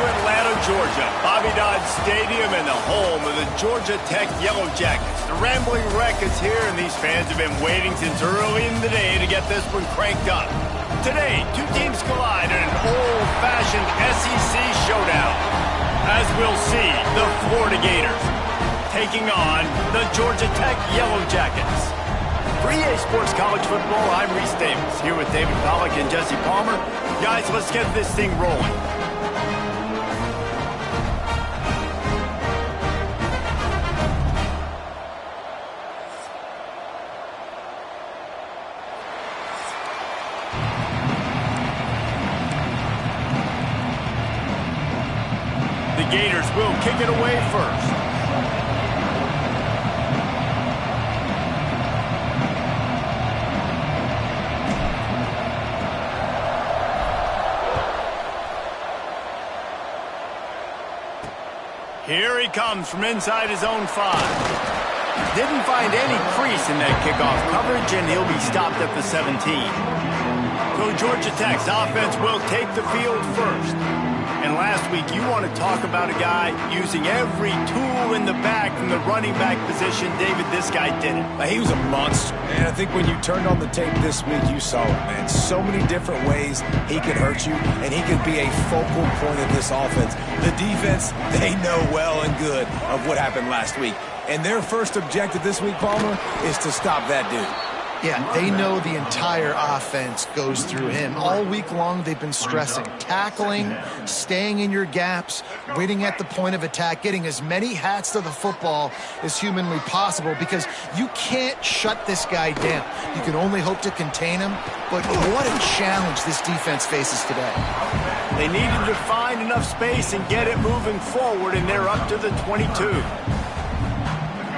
Atlanta, Georgia, Bobby Dodd Stadium and the home of the Georgia Tech Yellow Jackets. The Rambling Wreck is here, and these fans have been waiting since early in the day to get this one cranked up. Today, two teams collide in an old-fashioned SEC showdown. As we'll see, the Florida Gators taking on the Georgia Tech Yellow Jackets. For EA Sports College Football, I'm Reese Davis, here with David Pollack and Jesse Palmer. Guys, let's get this thing rolling. The Gators will kick it away first. Here he comes from inside his own 5. Didn't find any crease in that kickoff coverage, and he'll be stopped at the 17. So Georgia Tech's offense will take the field first. And last week, you want to talk about a guy using every tool in the bag from the running back position. David, this guy did it. He was a monster. And I think when you turned on the tape this week, you saw it, man. So many different ways he could hurt you, and he could be a focal point of this offense. The defense, they know well and good of what happened last week. And their first objective this week, Palmer, is to stop that dude. Yeah, they know the entire offense goes through him. All week long, they've been stressing tackling, staying in your gaps, waiting at the point of attack, getting as many hats to the football as humanly possible, because you can't shut this guy down. You can only hope to contain him, but what a challenge this defense faces today. They needed to find enough space and get it moving forward, and they're up to the 22.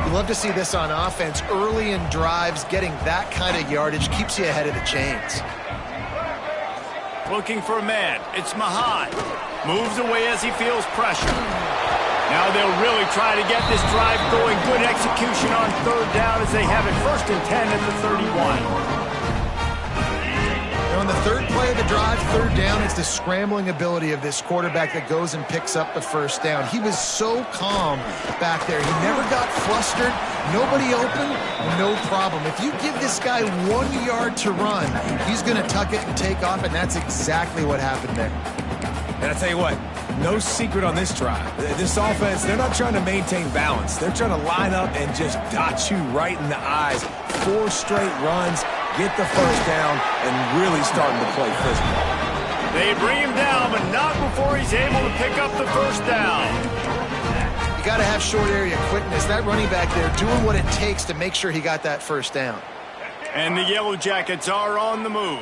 You love to see this on offense. Early in drives, getting that kind of yardage keeps you ahead of the chains. Looking for a man. It's Mahan. Moves away as he feels pressure. Now they'll really try to get this drive going. Good execution on third down as they have it 1st and 10 at the 31. On the third play of the drive, third down, it's the scrambling ability of this quarterback that goes and picks up the first down. He was so calm back there. He never got flustered. Nobody open, no problem. If you give this guy 1 yard to run, he's going to tuck it and take off, and that's exactly what happened there. And I tell you what, no secret on this drive. This offense, they're not trying to maintain balance. They're trying to line up and just dot you right in the eyes. 4 straight runs, get the first down, and really starting to play physical. They bring him down, but not before he's able to pick up the first down. You got to have short area quickness. That running back there doing what it takes to make sure he got that first down. And the Yellow Jackets are on the move.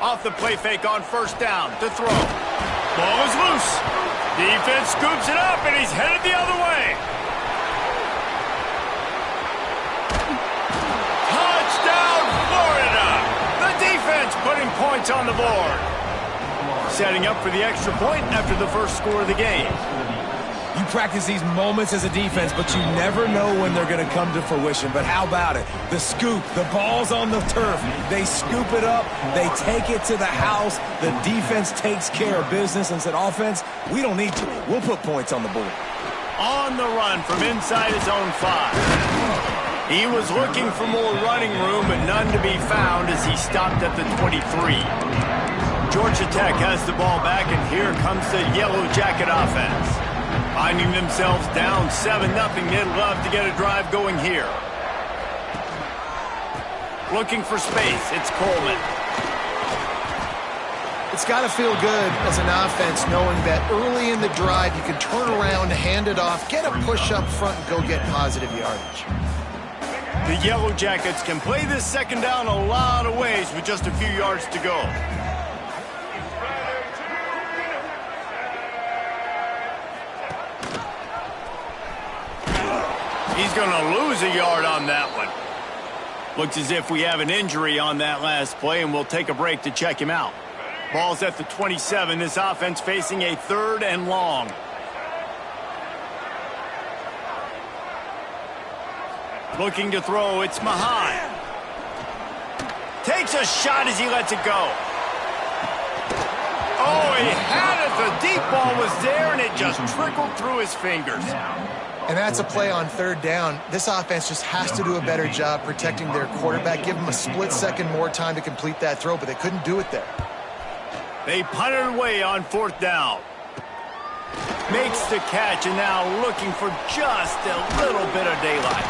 Off the play fake on first down to throw. Ball is loose. Defense scoops it up, and he's headed the other way. Touchdown, Florida! The defense putting points on the board. Setting up for the extra point after the first score of the game. You practice these moments as a defense, but you never know when they're going to come to fruition. But how about it? The scoop, the ball's on the turf. They scoop it up. They take it to the house. The defense takes care of business and said, offense, we don't need you. We'll put points on the board. On the run from inside his own 5. He was looking for more running room, but none to be found as he stopped at the 23. Georgia Tech has the ball back, and here comes the Yellow Jacket offense. Finding themselves down 7-0, they'd love to get a drive going here. Looking for space, it's Coleman. It's got to feel good as an offense knowing that early in the drive you can turn around, hand it off, get a push up front, and go get positive yardage. The Yellow Jackets can play this second down a lot of ways with just a few yards to go. He's going to lose a yard on that one. Looks as if we have an injury on that last play, and we'll take a break to check him out. Ball's at the 27. This offense facing a 3rd and long. Looking to throw, it's Mahan. Takes a shot as he lets it go. Oh, he had it. The deep ball was there, and it just trickled through his fingers. And that's a play on third down. This offense just has to do a better job protecting their quarterback. Give them a split second more time to complete that throw, but they couldn't do it there. They punted away on fourth down. Makes the catch, and now looking for just a little bit of daylight.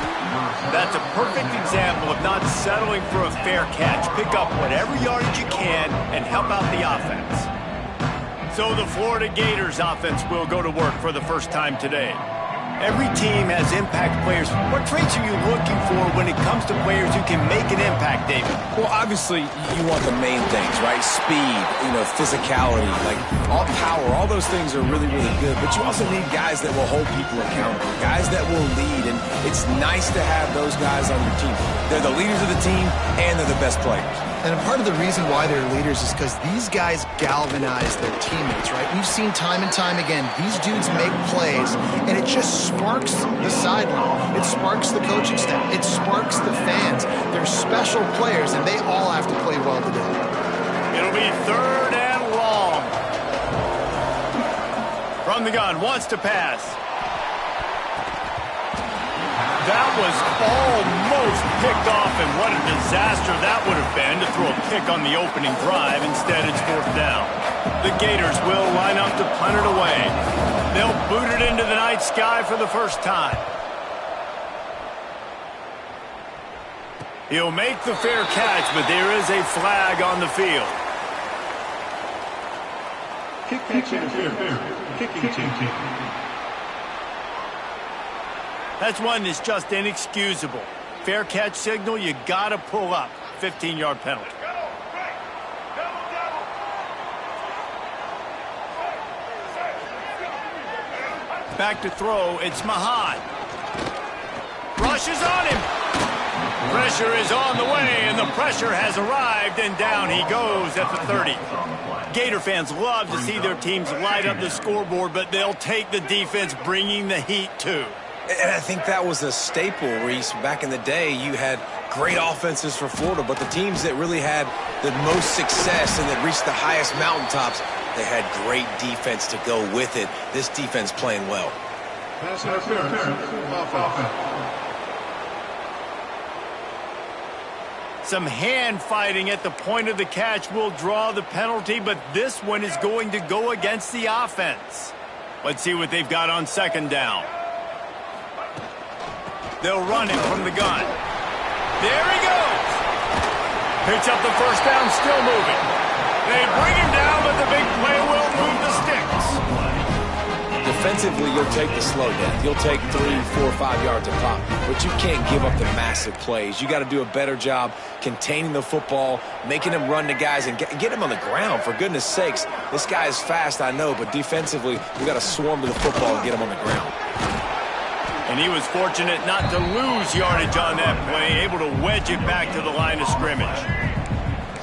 That's a perfect example of not settling for a fair catch. Pick up whatever yardage you can and help out the offense. So the Florida Gators offense will go to work for the first time today. Every team has impact players. What traits are you looking for when it comes to players who can make an impact, David? Well, obviously, you want the main things, right? Speed, physicality, like all power. All those things are really, really good. But you also need guys that will hold people accountable, guys that will lead. And it's nice to have those guys on your team. They're the leaders of the team, and they're the best players. And part of the reason why they're leaders is because these guys galvanize their teammates, right? We've seen time and time again, these dudes make plays, and it just sparks the sideline. It sparks the coaching staff. It sparks the fans. They're special players, and they all have to play well today. It'll be third and long. From the gun, wants to pass. That was almost picked off, and what a disaster that would have been to throw a pick on the opening drive. Instead, it's fourth down. The Gators will line up to punt it away. They'll boot it into the night sky for the first time. He'll make the fair catch, but there is a flag on the field. Kicking team. That's one that's just inexcusable. Fair catch signal, you got to pull up. 15-yard penalty. Back to throw, it's Mahan. Rushes on him. Pressure is on the way, and the pressure has arrived, and down he goes at the 30. Gator fans love to see their teams light up the scoreboard, but they'll take the defense bringing the heat too. And I think that was a staple, Reese. Back in the day, you had great offenses for Florida, but the teams that really had the most success and that reached the highest mountaintops, they had great defense to go with it. This defense playing well. Some hand fighting at the point of the catch will draw the penalty, but this one is going to go against the offense. Let's see what they've got on second down. They'll run it from the gun. There he goes. Picks up the first down, still moving. They bring him down, but the big play will move the sticks. Defensively, you'll take the slow death. You'll take 3, 4, 5 yards a pop, but you can't give up the massive plays. You got to do a better job containing the football, making him run to guys, and get him on the ground. For goodness sakes, this guy is fast, I know, but defensively, we got to swarm to the football and get him on the ground. And he was fortunate not to lose yardage on that play, able to wedge it back to the line of scrimmage.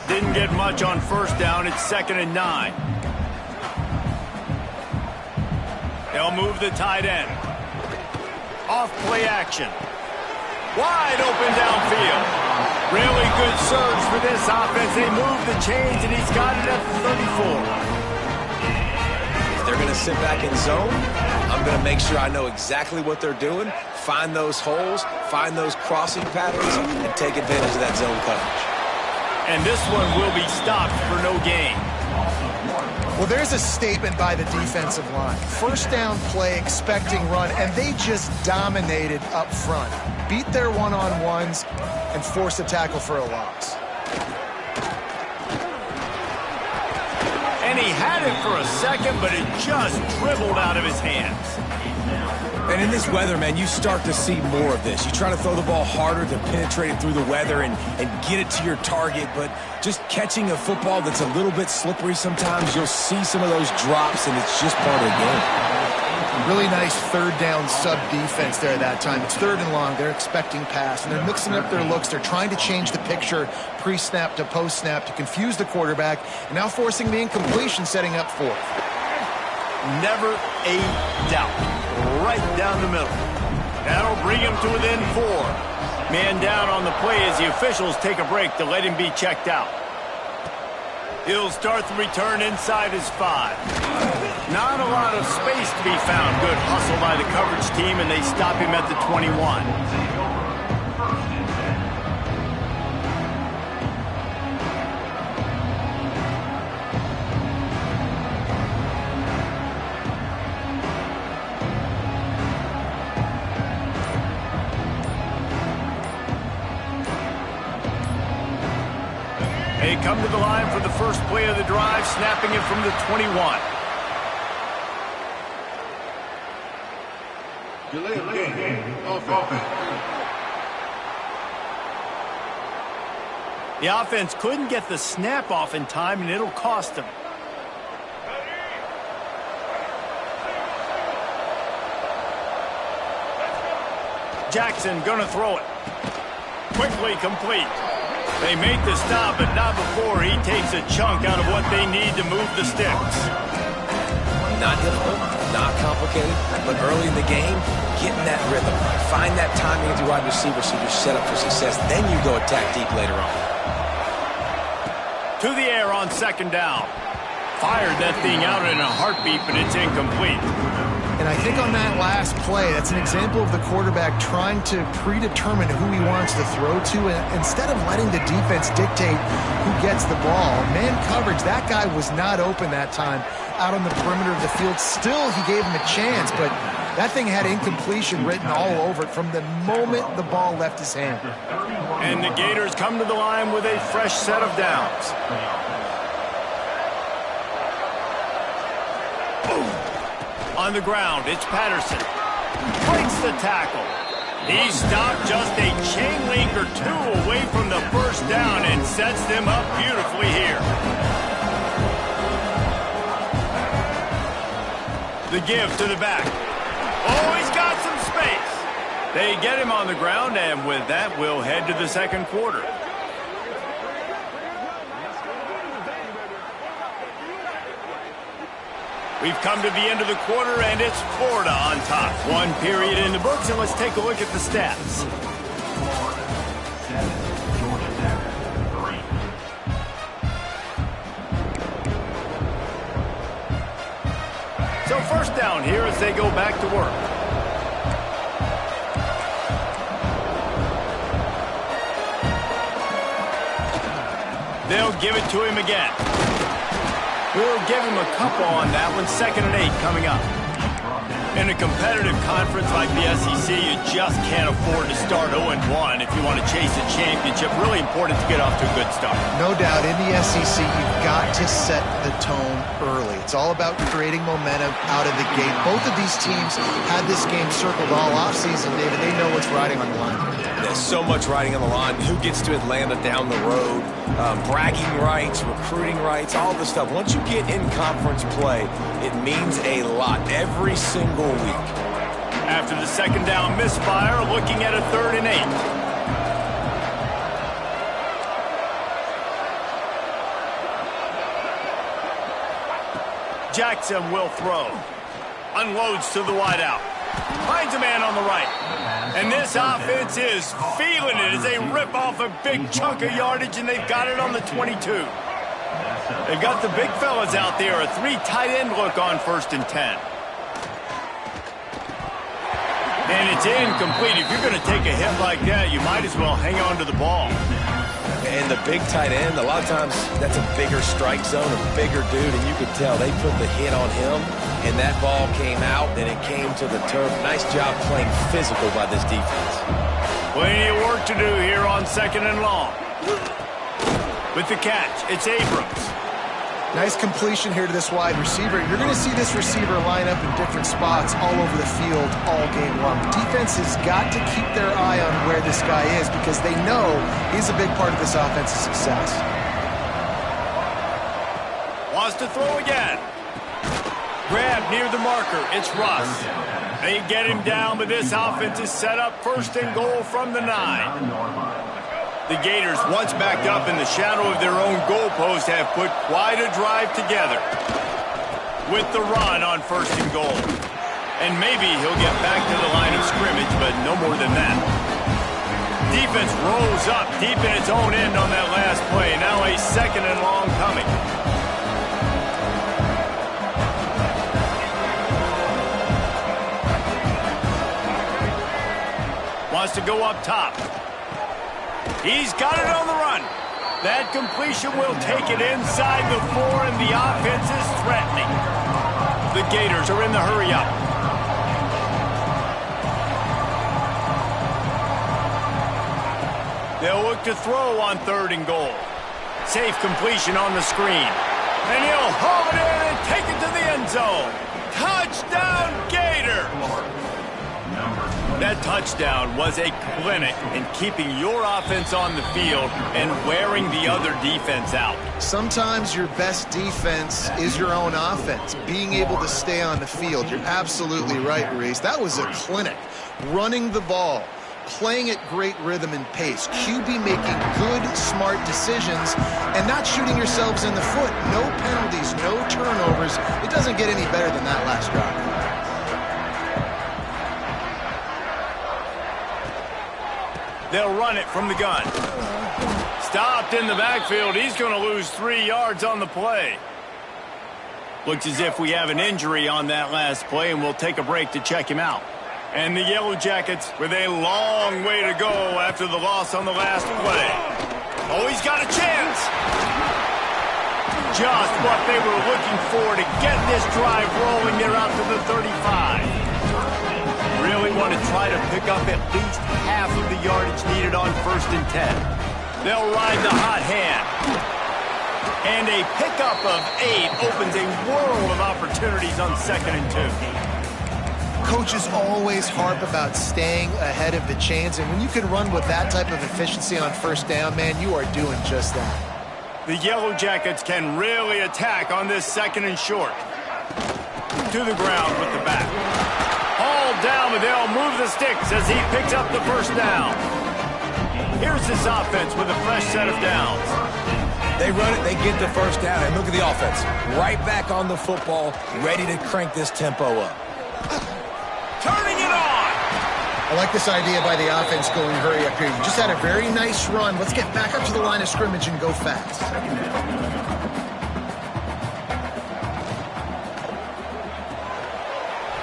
Didn't get much on first down. It's 2nd and 9. They'll move the tight end. Off play action. Wide open downfield. Really good surge for this offense. They move the chains, and he's got it at the 34. They're going to sit back in zone. I'm going to make sure I know exactly what they're doing, find those holes, find those crossing patterns, and take advantage of that zone coverage. And this one will be stopped for no gain. Well, there's a statement by the defensive line. First down play, expecting run, and they just dominated up front. Beat their one-on-ones and forced a tackle for a loss. And he had it for a second, but it just dribbled out of his hands. And in this weather, man, you start to see more of this. You try to throw the ball harder to penetrate it through the weather and get it to your target, but just catching a football that's a little bit slippery sometimes, you'll see some of those drops, and it's just part of the game. Really nice third down sub-defense there that time. It's 3rd and long. They're expecting pass, and they're mixing up their looks. They're trying to change the picture pre-snap to post-snap to confuse the quarterback, and now forcing the incompletion, setting up 4th. Never a doubt. Right down the middle. That'll bring him to within 4. Man down on the play as the officials take a break to let him be checked out. He'll start the return inside his 5. Not a lot of space to be found. Good hustle by the coverage team, and they stop him at the 21. They come to the line for the first play of the drive, snapping it from the 21. The offense couldn't get the snap off in time, and it'll cost them. Jackson gonna throw it. Quickly complete. They make the stop, but not before he takes a chunk out of what they need to move the sticks. Not difficult, not complicated, but early in the game, getting that rhythm. Find that timing with your wide receiver so you're set up for success. Then you go attack deep later on. To the air on second down. Fired that thing out in a heartbeat, but it's incomplete. And I think on that last play, that's an example of the quarterback trying to predetermine who he wants to throw to, and instead of letting the defense dictate who gets the ball. Man coverage, that guy was not open that time out on the perimeter of the field. Still, he gave him a chance, but that thing had incompletion written all over it from the moment the ball left his hand. And the Gators come to the line with a fresh set of downs. On the ground, it's Patterson. Breaks the tackle. He stopped just a chain link or two away from the first down and sets them up beautifully here. The give to the back. Oh, he's got some space. They get him on the ground, and with that, we'll head to the second quarter. We've come to the end of the quarter, and it's Florida on top. One period in the books, and let's take a look at the stats. So first down here as they go back to work. They'll give it to him again. We'll give him a couple on that one. 2nd and 8 coming up. In a competitive conference like the SEC, you just can't afford to start 0-1 if you want to chase a championship. Really important to get off to a good start. No doubt, in the SEC, you've got to set the tone early. It's all about creating momentum out of the gate. Both of these teams had this game circled all offseason, David. They know what's riding on the line. There's so much riding on the line. Who gets to Atlanta down the road? Bragging rights, recruiting rights, all this stuff. Once you get in conference play, it means a lot every single week. After the second down misfire, looking at a 3rd and 8. Jackson will throw. Unloads to the wideout. Finds a man on the right. And this offense is feeling it as they rip off a big chunk of yardage, and they've got it on the 22. They've got the big fellas out there. A 3 tight end look on 1st and 10. And it's incomplete. If you're going to take a hit like that, you might as well hang on to the ball. And the big tight end, a lot of times that's a bigger strike zone, a bigger dude, and you could tell they put the hit on him, and that ball came out, and it came to the turf. Nice job playing physical by this defense. Plenty of work to do here on 2nd and long. With the catch, it's Abrams. Nice completion here to this wide receiver. You're going to see this receiver line up in different spots all over the field all game long. Defense has got to keep their eye on where this guy is because they know he's a big part of this offense's success. Wants to throw again. Grab near the marker. It's Russ. They get him down, but this offense is set up 1st and goal from the 9. The Gators, once backed up in the shadow of their own goalpost, have put quite a drive together. With the run on 1st and goal. And maybe he'll get back to the line of scrimmage, but no more than that. Defense rolls up deep in its own end on that last play. Now a 2nd and long coming. Wants to go up top. He's got it on the run. That completion will take it inside the 4, and the offense is threatening. The Gators are in the hurry-up. They'll look to throw on 3rd and goal. Safe completion on the screen. And he'll haul it in and take it to the end zone. Touchdown, Gator! That touchdown was a clinic in keeping your offense on the field and wearing the other defense out. Sometimes your best defense is your own offense, being able to stay on the field. You're absolutely right, Reese. That was a clinic. Running the ball, playing at great rhythm and pace. QB making good, smart decisions and not shooting yourselves in the foot. No penalties, no turnovers. It doesn't get any better than that last drive. They'll run it from the gun. Stopped in the backfield. He's going to lose 3 yards on the play. Looks as if we have an injury on that last play, and we'll take a break to check him out. And the Yellow Jackets with a long way to go after the loss on the last play. Oh, he's got a chance. Just what they were looking for to get this drive rolling. They're out to the 35. Really want to try to pick up at least half of the yardage needed on 1st and 10. They'll ride the hot hand. And a pickup of 8 opens a world of opportunities on 2nd and 2. Coaches always harp about staying ahead of the chains, and when you can run with that type of efficiency on 1st down, man, you are doing just that. The Yellow Jackets can really attack on this 2nd and short. To the ground with the back. All down, but they'll move the sticks as he picks up the 1st down. Here's this offense with a fresh set of downs. They run it, they get the 1st down, and look at the offense. Right back on the football, ready to crank this tempo up. Turning it on! I like this idea by the offense going hurry up here. You just had a very nice run. Let's get back up to the line of scrimmage and go fast.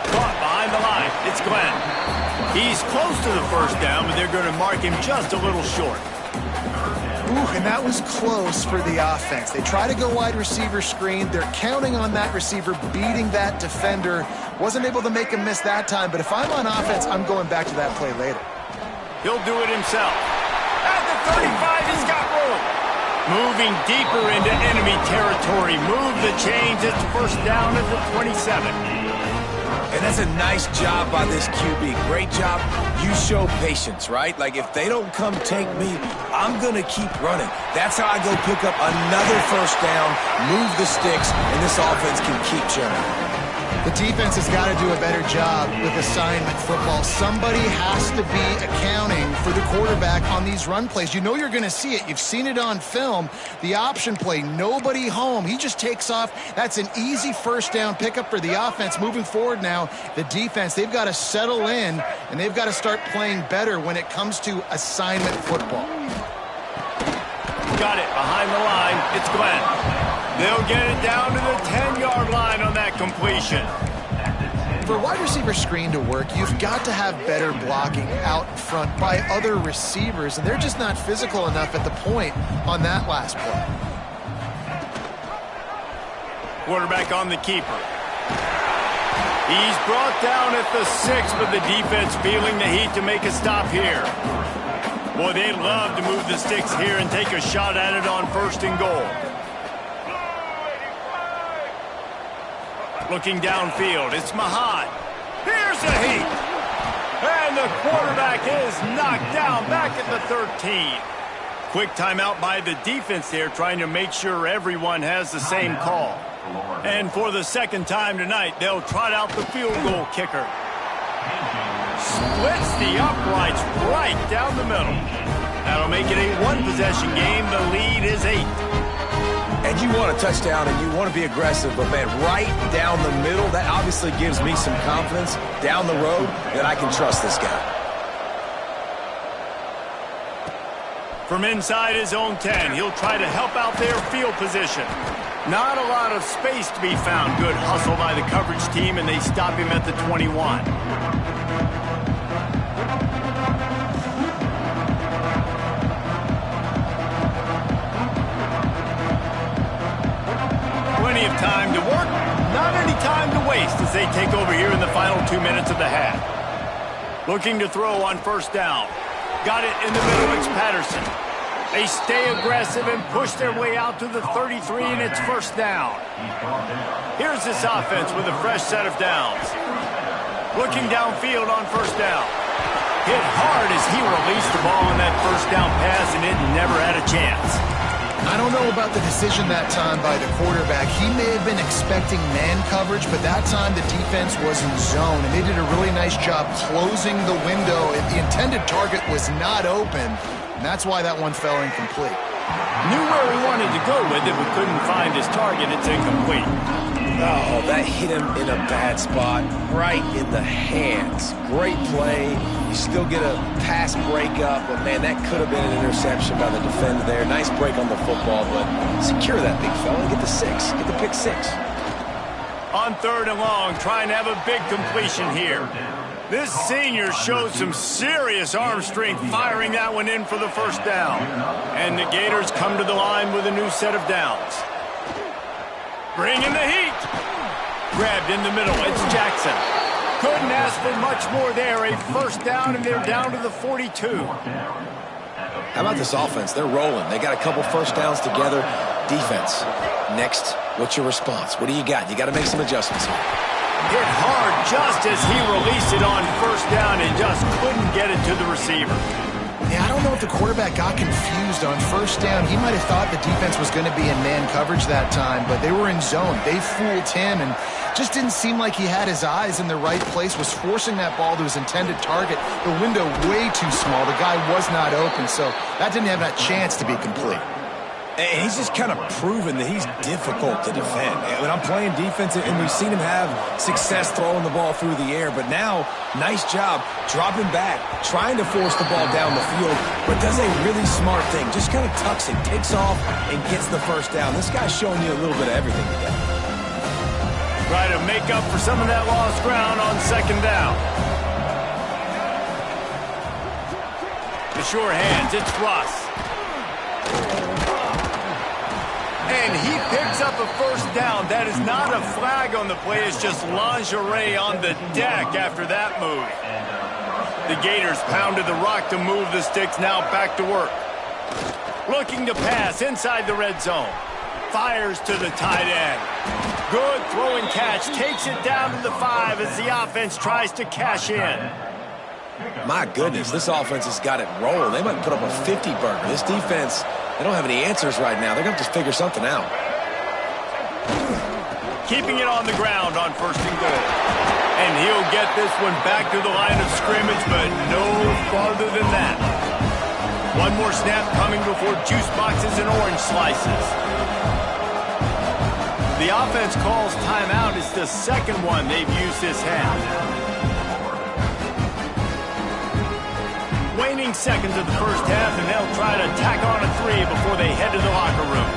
Caught behind the line. It's Glenn. He's close to the 1st down, but they're going to mark him just a little short. Ooh, and that was close for the offense. They try to go wide receiver screen. They're counting on that receiver beating that defender. Wasn't able to make him miss that time, but if I'm on offense, I'm going back to that play later. He'll do it himself. At the 35, he's got room. Moving deeper into enemy territory. Move the chains. It's 1st down at the 27. And that's a nice job by this QB. Great job. You show patience, right? Like, if they don't come take me, I'm going to keep running. That's how I go pick up another 1st down, move the sticks, and this offense can keep churning. The defense has got to do a better job with assignment football. Somebody has to be accounting for the quarterback on these run plays. You know you're going to see it. You've seen it on film. The option play, nobody home. He just takes off. That's an easy 1st down pickup for the offense. Moving forward now, the defense, they've got to settle in, and they've got to start playing better when it comes to assignment football. Got it behind the line. It's Glenn. They'll get it down to the 10-yard line on that completion. For a wide receiver screen to work, you've got to have better blocking out in front by other receivers, and they're just not physical enough at the point on that last play. Quarterback on the keeper. He's brought down at the 6, but the defense feeling the heat to make a stop here. Boy, they'd love to move the sticks here and take a shot at it on 1st and goal. Looking downfield, it's Mahat. Here's the heat. And the quarterback is knocked down back at the 13. Quick timeout by the defense there, trying to make sure everyone has the same call. And for the 2nd time tonight, they'll trot out the field goal kicker. Splits the uprights right down the middle. That'll make it a 1-possession game. The lead is 8. And you want a touchdown and you want to be aggressive, but man, right down the middle, that obviously gives me some confidence down the road that I can trust this guy. From inside his own 10, he'll try to help out their field position. Not a lot of space to be found. Good hustle by the coverage team, and they stop him at the 21. they take over here in the final 2 minutes of the half. Looking to throw on first down. Got it in the middle. It's Patterson. They stay aggressive and push their way out to the 33, and it's first down. Here's this offense with a fresh set of downs. Looking downfield on first down. Hit hard as he released the ball on that first down pass, and it never had a chance. I don't know about the decision that time by the quarterback. He may have been expecting man coverage, but that time the defense was in zone, and they did a really nice job closing the window. The intended target was not open, and that's why that one fell incomplete. Knew where he wanted to go with it, but couldn't find his target. It's incomplete. Oh, that hit him in a bad spot, right in the hands. Great play. You still get a pass breakup, but, man, that could have been an interception by the defender there. Nice break on the football, but secure that big fella and get the six. Get the pick six. On third and long, trying to have a big completion here. This senior showed some serious arm strength firing that one in for the first down. And the Gators come to the line with a new set of downs. Bringing the heat. Grabbed in the middle. It's Jackson. Couldn't ask for much more there. A first down, and they're down to the 42. How about this offense? They're rolling. They got a couple first downs together. Defense. Next, what's your response? What do you got? You got to make some adjustments here. Hit hard just as he released it on first down and just couldn't get it to the receiver. Yeah, I don't know if the quarterback got confused on first down. He might have thought the defense was going to be in man coverage that time, but they were in zone. They fooled him and just didn't seem like he had his eyes in the right place, was forcing that ball to his intended target. The window way too small. The guy was not open, so that didn't have that chance to be complete. And he's just kind of proven that he's difficult to defend. When I'm playing defense, and we've seen him have success throwing the ball through the air, but now, nice job dropping back, trying to force the ball down the field, but does a really smart thing. Just kind of tucks it, takes off, and gets the first down. This guy's showing you a little bit of everything today. Try to make up for some of that lost ground on second down. The sure hands, it's Russ. And he picks up a first down. That is not a flag on the play. It's just lingerie on the deck after that move. The Gators pounded the rock to move the sticks. Now back to work. Looking to pass inside the red zone. Fires to the tight end. Good throw and catch. Takes it down to the 5 as the offense tries to cash in. My goodness, this offense has got it rolling. They might put up a 50-burger. This defense, they don't have any answers right now. They're going to have to figure something out. Keeping it on the ground on first and goal. And he'll get this one back to the line of scrimmage, but no farther than that. One more snap coming before juice boxes and orange slices. The offense calls timeout. It's the second one they've used this half. Waning seconds of the first half, and they'll try to tack on a 3 before they head to the locker room.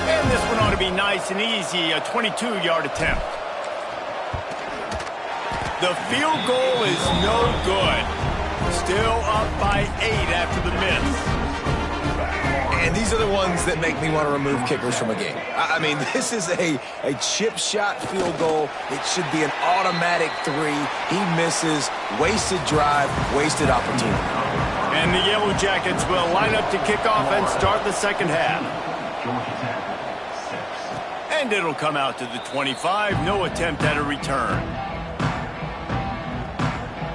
And this one ought to be nice and easy, a 22-yard attempt. The field goal is no good. Still up by 8 after the miss. And these are the ones that make me want to remove kickers from a game. I mean, this is a chip shot field goal. It should be an automatic 3. He misses. Wasted drive, wasted opportunity. And the Yellow Jackets will line up to kick off and start the second half. And it'll come out to the 25. No attempt at a return.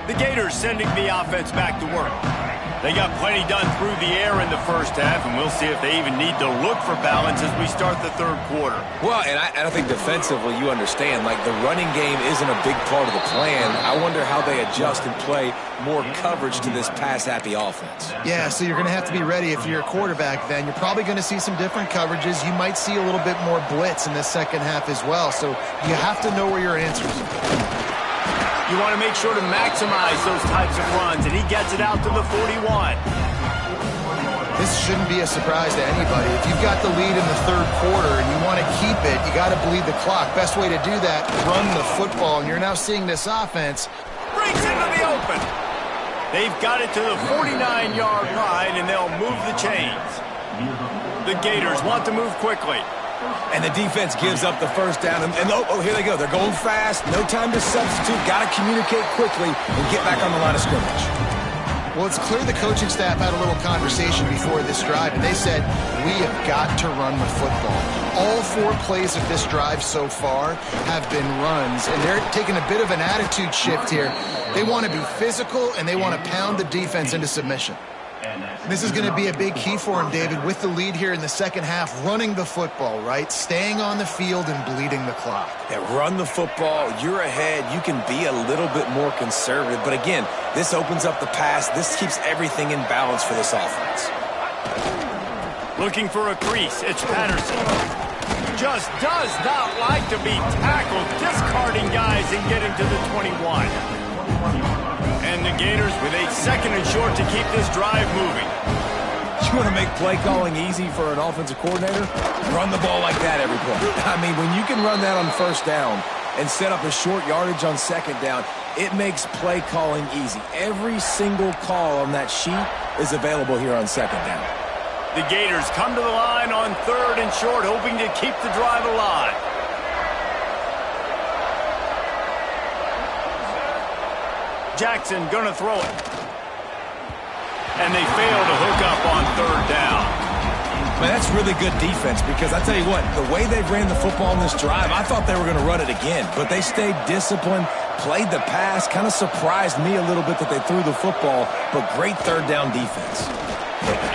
The Gators sending the offense back to work. They got plenty done through the air in the first half, and we'll see if they even need to look for balance as we start the third quarter. Well, and I think defensively, you understand, like the running game isn't a big part of the plan. I wonder how they adjust and play more coverage to this pass-happy offense. Yeah, so you're going to have to be ready if you're a quarterback then. You're probably going to see some different coverages. You might see a little bit more blitz in the second half as well, so you have to know where your answers are. You want to make sure to maximize those types of runs, and he gets it out to the 41. This shouldn't be a surprise to anybody. If you've got the lead in the third quarter and you want to keep it, you got to bleed the clock. Best way to do that, run the football, and you're now seeing this offense. Breaks into the open. They've got it to the 49-yard line, and they'll move the chains. The Gators want to move quickly. And the defense gives up the first down. And oh, here they go. They're going fast. No time to substitute. Got to communicate quickly and get back on the line of scrimmage. Well, it's clear the coaching staff had a little conversation before this drive, and they said, we have got to run the football. All 4 plays of this drive so far have been runs, and they're taking a bit of an attitude shift here. They want to be physical, and they want to pound the defense into submission. This is going to be a big key for him, David, with the lead here in the second half, running the football, right? Staying on the field and bleeding the clock. Yeah, run the football. You're ahead. You can be a little bit more conservative. But again, this opens up the pass. This keeps everything in balance for this offense. Looking for a crease. It's Patterson. Just does not like to be tackled, discarding guys and getting to the 21. And the Gators with a 2nd and short to keep this drive moving. You want to make play calling easy for an offensive coordinator? Run the ball like that every play. I mean, when you can run that on first down and set up a short yardage on second down, it makes play calling easy. Every single call on that sheet is available here on second down. The Gators come to the line on 3rd and short, hoping to keep the drive alive. Jackson gonna throw it. And they fail to hook up on 3rd down. Man, that's really good defense because I tell you what, the way they ran the football in this drive, I thought they were going to run it again. But they stayed disciplined, played the pass, kind of surprised me a little bit that they threw the football, but great 3rd down defense.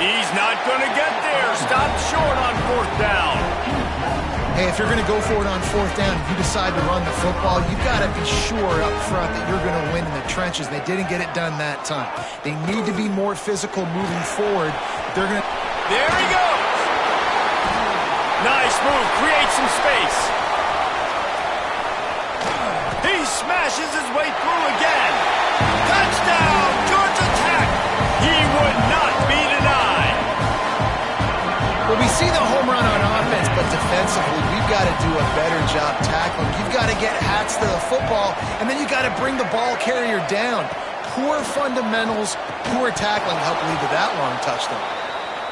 He's not going to get there. Stopped short on 4th down. Hey, if you're going to go for it on 4th down, if you decide to run the football, you've got to be sure up front that you're going to win in the trenches. They didn't get it done that time. They need to be more physical moving forward. They're going to... There he goes. Nice move. Creates some space. He smashes his way through again. Touchdown, Georgia Tech. He would not be denied. Well, we see the home run on offense, but defensively, we've got to do a better job tackling. You've got to get hats to the football, and then you've got to bring the ball carrier down. Poor fundamentals, poor tackling helped lead to that long touchdown.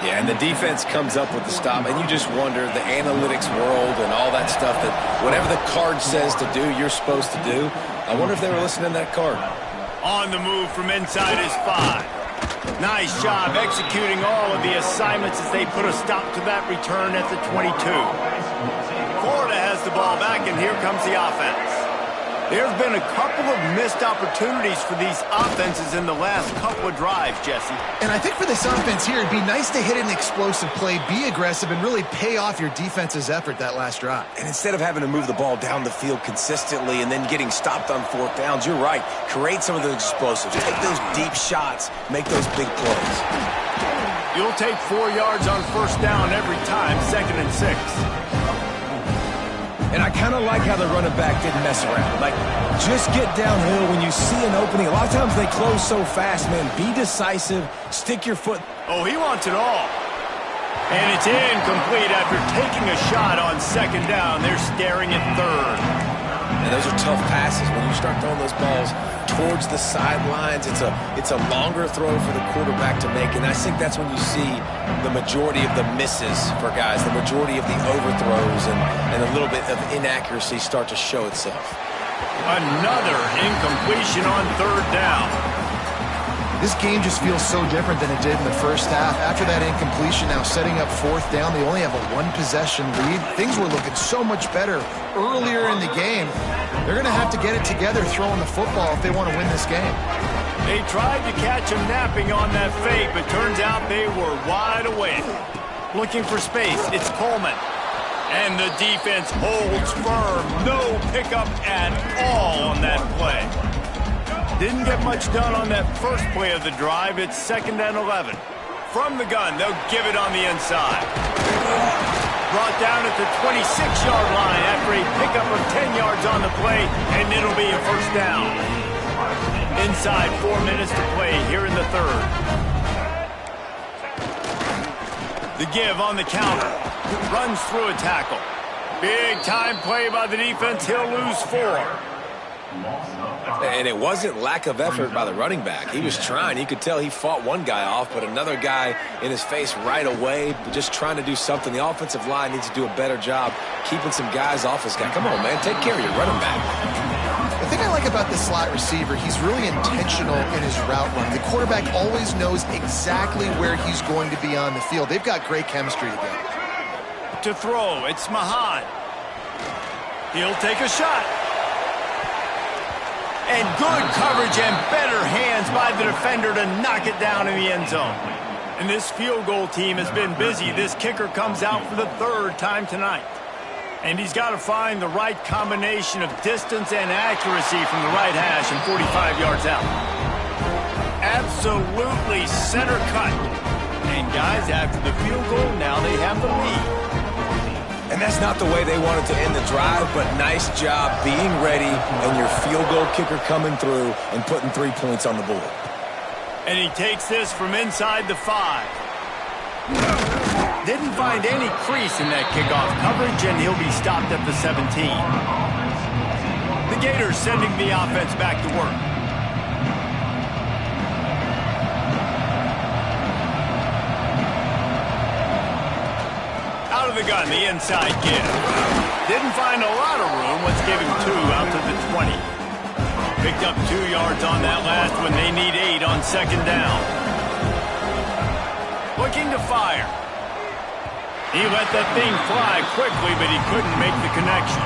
Yeah, and the defense comes up with the stop, and you just wonder, the analytics world and all that stuff, that whatever the card says to do, you're supposed to do. I wonder if they were listening to that card. On the move from inside his 5. Nice job executing all of the assignments as they put a stop to that return at the 22. Florida has the ball back, and here comes the offense. There's been a couple of missed opportunities for these offenses in the last couple of drives, Jesse. And I think for this offense here, it'd be nice to hit an explosive play, be aggressive, and really pay off your defense's effort that last drive. And instead of having to move the ball down the field consistently and then getting stopped on 4th downs, you're right. Create some of those explosives. Take those deep shots. Make those big plays. You'll take 4 yards on 1st down every time, 2nd and 6. And I kind of like how the running back didn't mess around. Like, just get downhill when you see an opening. A lot of times they close so fast, man. Be decisive. Stick your foot. Oh, he wants it all. And it's incomplete after taking a shot on 2nd down. They're staring at 3rd. And those are tough passes. When you start throwing those balls towards the sidelines, it's a longer throw for the quarterback to make. And I think that's when you see the majority of the misses for guys, the majority of the overthrows and a little bit of inaccuracy start to show itself. Another incompletion on 3rd down. This game just feels so different than it did in the first half. After that incompletion, now setting up 4th down, they only have a 1-possession lead. Things were looking so much better earlier in the game. They're going to have to get it together throwing the football if they want to win this game. They tried to catch him napping on that fake, but turns out they were wide awake. Looking for space, it's Coleman. And the defense holds firm. No pickup at all on that play. Didn't get much done on that first play of the drive. It's 2nd and 11. From the gun, they'll give it on the inside. Brought down at the 26-yard line after a pickup of 10 yards on the play, and it'll be a 1st down. Inside 4 minutes to play here in the 3rd. The give on the counter. Runs through a tackle. Big time play by the defense. He'll lose 4. And it wasn't lack of effort by the running back. He was trying. You could tell he fought one guy off, but another guy in his face right away, just trying to do something. The offensive line needs to do a better job keeping some guys off his guy. Come on, man. Take care of your running back. The thing I like about the slot receiver, he's really intentional in his route run. The quarterback always knows exactly where he's going to be on the field. They've got great chemistry together. To throw, it's Mahan. He'll take a shot. And good coverage and better hands by the defender to knock it down in the end zone. And this field goal team has been busy. This kicker comes out for the third time tonight. And he's got to find the right combination of distance and accuracy from the right hash and 45 yards out. Absolutely center cut. And guys, after the field goal, now they have the lead. And that's not the way they wanted to end the drive, but nice job being ready and your field goal kicker coming through and putting 3 points on the board. And he takes this from inside the 5. Didn't find any crease in that kickoff coverage, and he'll be stopped at the 17. The Gators sending the offense back to work. Out of the gun, the inside give. Didn't find a lot of room. Let's give him 2 out to the 20. Picked up 2 yards on that last one. They need 8 on second down. Looking to fire. He let that thing fly quickly, but he couldn't make the connection.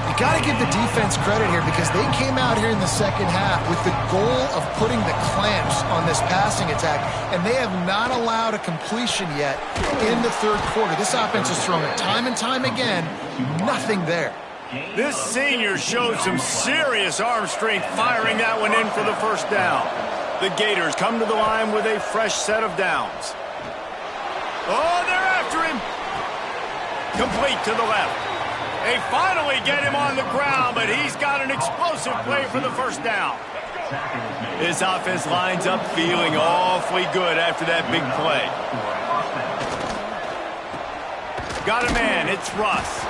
You got to give the defense credit here because they came out here in the second half with the goal of putting the clamps on this passing attack, and they have not allowed a completion yet in the third quarter. This offense has thrown it time and time again. Nothing there. This senior showed some serious arm strength firing that one in for the first down. The Gators come to the line with a fresh set of downs. Oh, they're after him. Complete to the left. They finally get him on the ground, but he's got an explosive play for the first down. This offense lines up feeling awfully good after that big play. Got a man, it's Russ.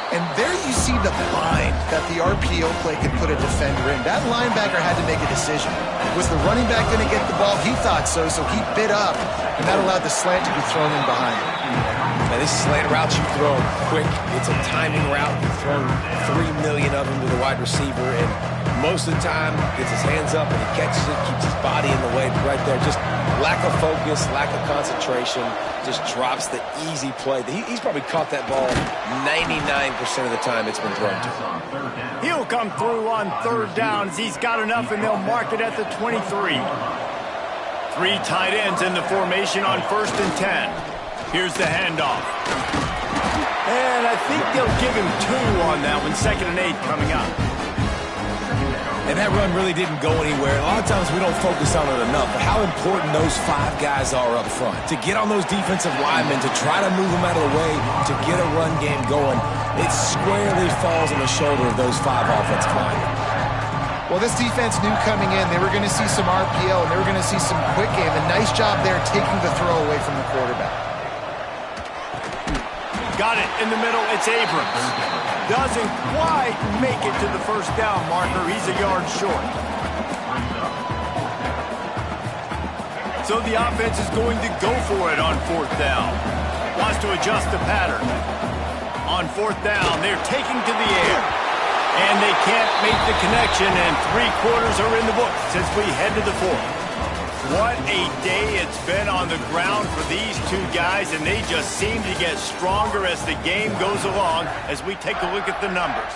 And there you see the bind that the RPO play can put a defender in. That linebacker had to make a decision. Was the running back going to get the ball? He thought so, so he bit up, and that allowed the slant to be thrown in behind him. Now, this slant route you throw quick. It's a timing route. You've thrown 3 million of them to the wide receiver, and most of the time gets his hands up and he catches it, keeps his body in the way. But right there, just lack of focus, lack of concentration, just drops the easy play. He's probably caught that ball 99% of the time it's been thrown to him. He'll come through on third down as he's got enough, and they'll mark it at the 23. 3 tight ends in the formation on 1st and 10. Here's the handoff. And I think they'll give him 2 on that one. 2nd and 8 coming up. And that run really didn't go anywhere. A lot of times we don't focus on it enough, but how important those 5 guys are up front. To get on those defensive linemen, to try to move them out of the way, to get a run game going, it squarely falls on the shoulder of those 5 offensive linemen. Well, this defense knew coming in they were going to see some RPO and they were going to see some quick game. A nice job there taking the throw away from the quarterback. Got it in the middle. It's Abrams. Doesn't quite make it to the first down marker. He's a yard short. So the offense is going to go for it on 4th down. Wants to adjust the pattern. On 4th down, they're taking to the air. And they can't make the connection, and 3 quarters are in the books as we head to the 4th. What a day it's been on the ground for these 2 guys, and they just seem to get stronger as the game goes along as we take a look at the numbers.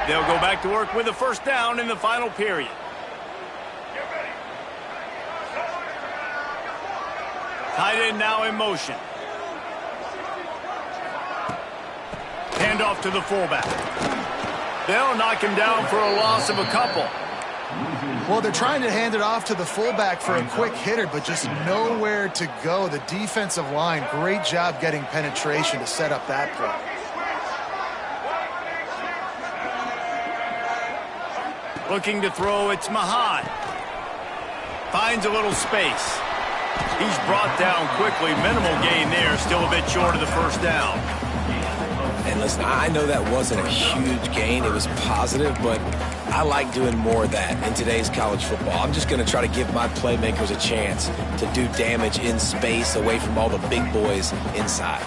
They'll go back to work with a first down in the final period. Tight end now in motion. Handoff to the fullback. They'll knock him down for a loss of a couple. Well, they're trying to hand it off to the fullback for a quick hitter, but just nowhere to go. The defensive line, great job getting penetration to set up that play. Looking to throw, it's Mahan. Finds a little space. He's brought down quickly. Minimal gain there, still a bit short of the first down. And listen, I know that wasn't a huge gain. It was positive, but I like doing more of that in today's college football. I'm just going to try to give my playmakers a chance to do damage in space away from all the big boys inside.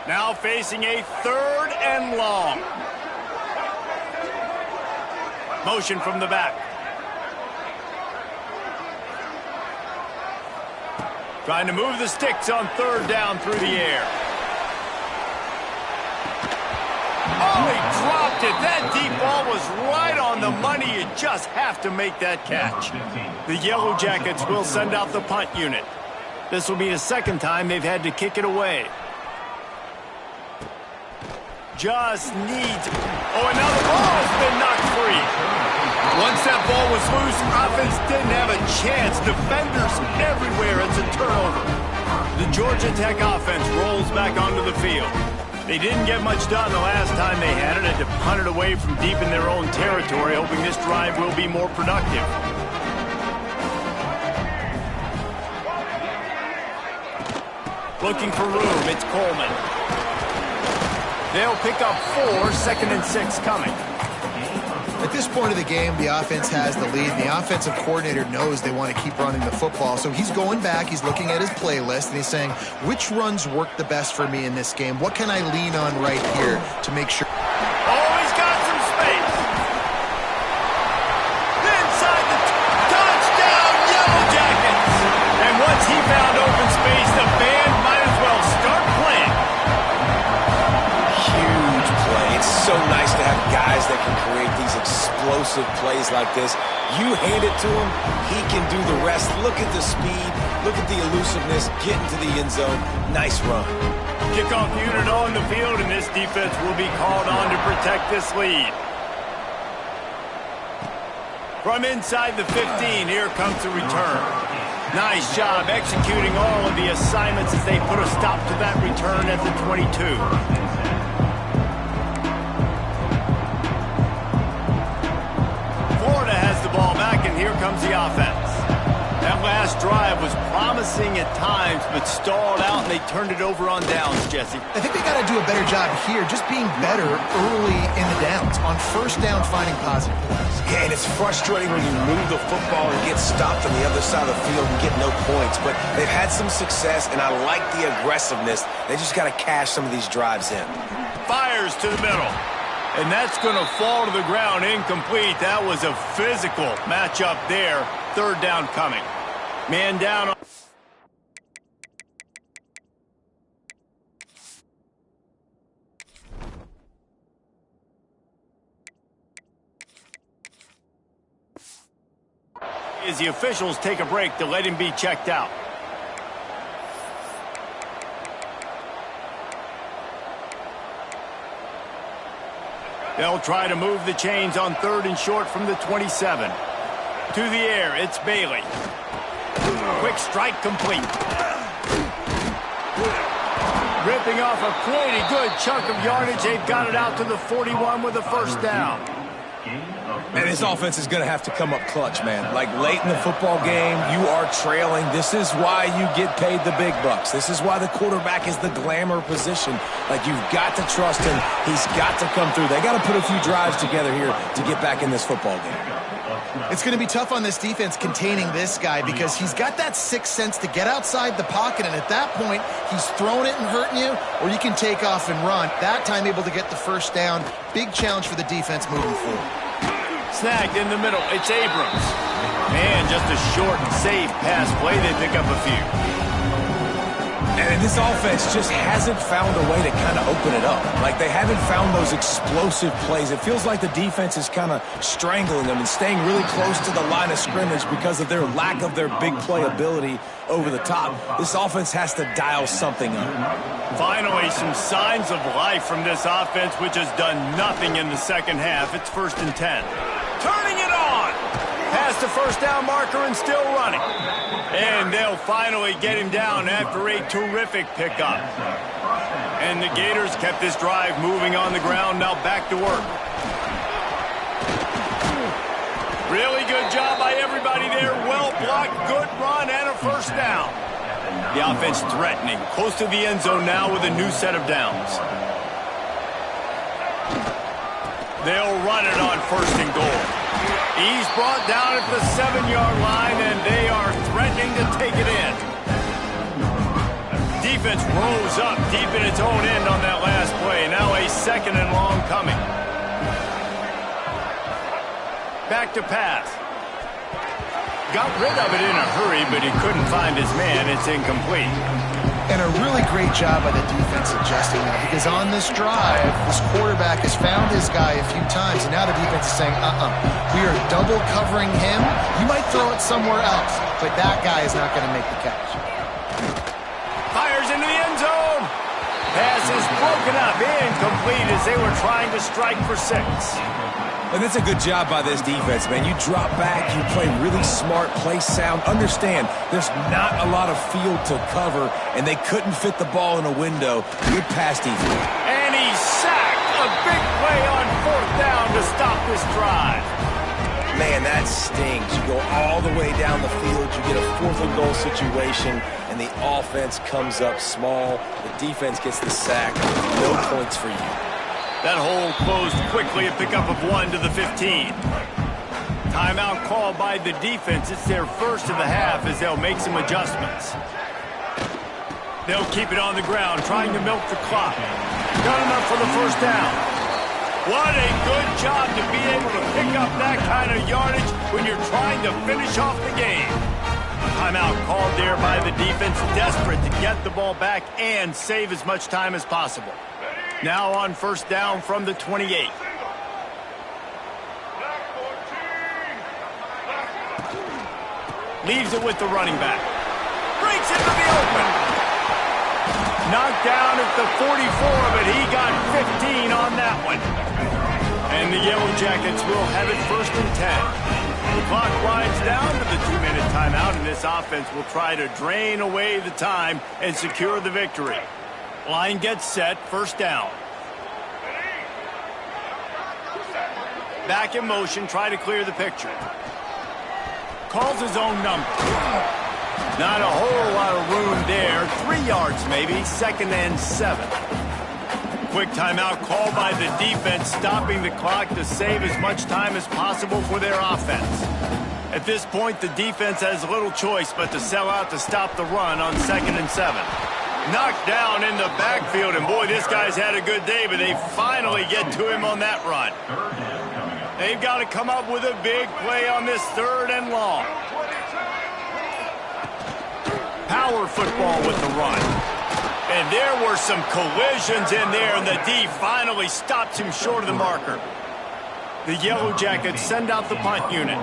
Now facing a 3rd and long. Motion from the back. Trying to move the sticks on 3rd down through the air. Oh, he dropped it. That deep ball was right on the money. You just have to make that catch. The Yellow Jackets will send out the punt unit. This will be the 2nd time they've had to kick it away. Just needs... Oh, another ball has been knocked free. Once that ball was loose, offense didn't have a chance. Defenders everywhere. It's a turnover. The Georgia Tech offense rolls back onto the field. They didn't get much done the last time they had it. Had to punt it away from deep in their own territory, hoping this drive will be more productive. Looking for room. It's Coleman. They'll pick up 4, 2nd and 6 coming. At this point of the game, the offense has the lead. The offensive coordinator knows they want to keep running the football. So he's going back, he's looking at his playlist, and he's saying, which runs work the best for me in this game? What can I lean on right here to make sure? Oh, he's got some space. Inside the touchdown, Yellow Jackets. And once he found open space, the band might as well start playing. Huge play. It's so nice to have guys that can create these explosive plays like this. You hand it to him, he can do the rest. Look at the speed, look at the elusiveness, get into the end zone. Nice run. Kickoff unit on the field, and this defense will be called on to protect this lead. From inside the 15, here comes the return. Nice job executing all of the assignments as they put a stop to that return at the 22. Ball back, and here comes the offense. That last drive was promising at times, but stalled out, and they turned it over on downs, Jesse. I think they got to do a better job here, just being better early in the downs. On 1st down, finding positive plays. Yeah, and it's frustrating when you move the football and get stopped on the other side of the field and get no points, but they've had some success, and I like the aggressiveness. They just got to cash some of these drives in. Fires to the middle. And that's going to fall to the ground incomplete. That was a physical matchup there. 3rd down coming. Man down. As the officials take a break to let him be checked out. They'll try to move the chains on 3rd and short from the 27. To the air, it's Bailey. Quick strike complete. Ripping off a pretty good chunk of yardage. They've got it out to the 41 with a 1st down. Man, this offense is going to have to come up clutch, man. Like late in the football game, you are trailing. This is why you get paid the big bucks. This is why the quarterback is the glamour position. Like, you've got to trust him. He's got to come through. They got to put a few drives together here to get back in this football game. It's going to be tough on this defense containing this guy because he's got that 6th sense to get outside the pocket, and at that point, he's throwing it and hurting you, or you can take off and run. That time able to get the 1st down. Big challenge for the defense moving forward. Snagged in the middle. It's Abrams. Man, just a short and safe pass play. They pick up a few. And this offense just hasn't found a way to kind of open it up. Like, they haven't found those explosive plays. It feels like the defense is kind of strangling them and staying really close to the line of scrimmage because of their lack of their big play ability over the top. This offense has to dial something up. Finally, some signs of life from this offense, which has done nothing in the 2nd half. It's 1st and 10. Turning it on! Past the 1st down marker and still running. And they'll finally get him down after a terrific pickup. And the Gators kept this drive moving on the ground. Now back to work. Really good job by everybody there. Well blocked, good run, and a 1st down. The offense threatening, close to the end zone now with a new set of downs. They'll run it on 1st and goal. He's brought down at the 7-yard line, and they are threatening to take it in. Defense rose up deep in its own end on that last play. Now a 2nd and long coming. Back to pass. Got rid of it in a hurry, but he couldn't find his man. It's incomplete. And a really great job by the defense adjusting that, because on this drive, this quarterback has found his guy a few times, and now the defense is saying, we are double covering him. You might throw it somewhere else, but that guy is not going to make the catch. Fires into the end zone. Pass is broken up, incomplete as they were trying to strike for 6. And it's a good job by this defense, man. You drop back, you play really smart, play sound. Understand, there's not a lot of field to cover, and they couldn't fit the ball in a window. Good pass defense. And he's sacked. A big play on 4th down to stop this drive. Man, that stings. You go all the way down the field, you get a 4th and goal situation, and the offense comes up small. The defense gets the sack. No points for you. That hole closed quickly, a pickup of 1 to the 15. Timeout called by the defense. It's their first of the half as they'll make some adjustments. They'll keep it on the ground, trying to milk the clock. Got enough for the 1st down. What a good job to be able to pick up that kind of yardage when you're trying to finish off the game. Timeout called there by the defense, desperate to get the ball back and save as much time as possible. Now on 1st down from the 28. Leaves it with the running back. Breaks into the open. Knocked down at the 44, but he got 15 on that one. And the Yellow Jackets will have it 1st and 10. The clock winds down to the 2-minute timeout, and this offense will try to drain away the time and secure the victory. Line gets set, 1st down. Back in motion, try to clear the picture. Calls his own number. Not a whole lot of room there. 3 yards maybe, 2nd and 7. Quick timeout called by the defense, stopping the clock to save as much time as possible for their offense. At this point, the defense has little choice but to sell out to stop the run on 2nd and 7. Knocked down in the backfield, and boy, this guy's had a good day, but they finally get to him on that run. They've got to come up with a big play on this 3rd and long. Power football with the run. And there were some collisions in there, and the D finally stops him short of the marker. The Yellow Jackets send out the punt unit.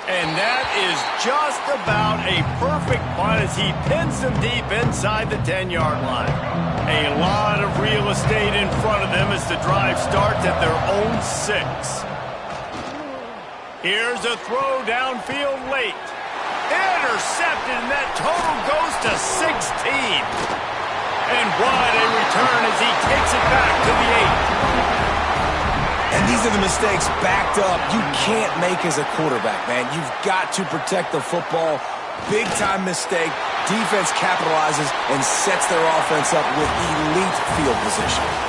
And that is just about a perfect punt as he pins them deep inside the 10-yard line. A lot of real estate in front of them as the drive starts at their own 6. Here's a throw downfield late. Intercepted, and that total goes to 16. And what a return as he takes it back to the 8. And these are the mistakes backed up you can't make as a quarterback, man. You've got to protect the football. Big-time mistake. Defense capitalizes and sets their offense up with elite field position.